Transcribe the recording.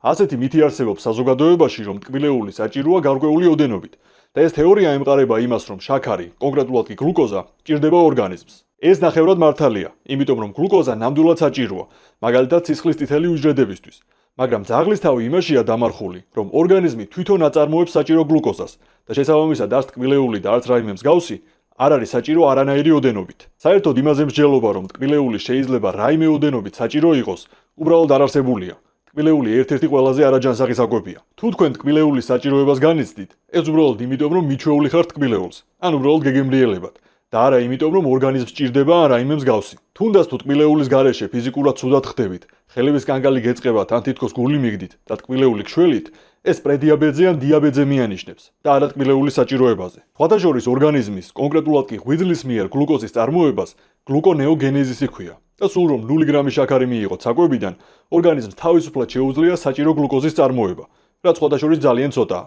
ასეთი მითი არსებობს საზოგადოებაში, რომ ტკბილეული საჭიროა გარკვეული ოდენობით და ეს თეორია ემყარება იმას, რომ შაქარი, კონკრეტულად კი გლუკოზა, ჭირდება ორგანიზმს. ეს ნახევრად მართალია, იმიტომ რომ გლუკოზა ნამდვილად საჭიროა, მაგალითად სისხლის წითელი უჯრედებისთვის. მაგრამ ძაღლის თავი იმაშია დამარხული, რომ ორგანიზმი თვითონ აწარმოებს საჭირო გლუკოზას და შესაბამისად არც ტკბილეული და არც რაიმე მსგავსი არ არის საჭირო არანაირი ოდენობით. საერთოდ იმაზე მსჯელობა, რომ ტკბილეული შეიძლება რაიმე ოდენობით საჭირო იყოს, უბრალოდ არ არსებულია. ტკბილეული ერთ-ერთი ყველაზე არაჯანსაღი საკვებია. თუ თქვენ ტკბილეულის საჭიროებას განიცდით, ეს უბრალოდ იმიტომ, რომ მიჩვეული ხართ ტკბილეულს, ან უბრალოდ გეგემრიელებად და არა იმიტომ, რომ ორგანიზმს ჭირდება ან რაიმე მსგავსი. თუნდაც თუ ტკბილეულის გარეშე ფიზიკურად ცუდად ხდებით, ხელების კანკალი გეწყებათ ან თითქოს გული მიგდით და ტკბილეული გშველით, ეს პრედიაბეტზე ან დიაბეტზე მიანიშნებს და არა ტკბილეულის საჭიროებაზე. სხვადასხვა ორგანიზმის, კონკრეტულად კი ღვიძლის მიერ გლუკოზის წარმოებას გლუკონეოგენეზისი ჰქვია. და სულ რომ 0 გრამი შაქარი მიიღოთ საკვებიდან, ორგანიზმს თავისუფლად შეუძლია საჭირო გლუკოზის წარმოება, რაც სხვადასხვა ძალიან ცოტაა.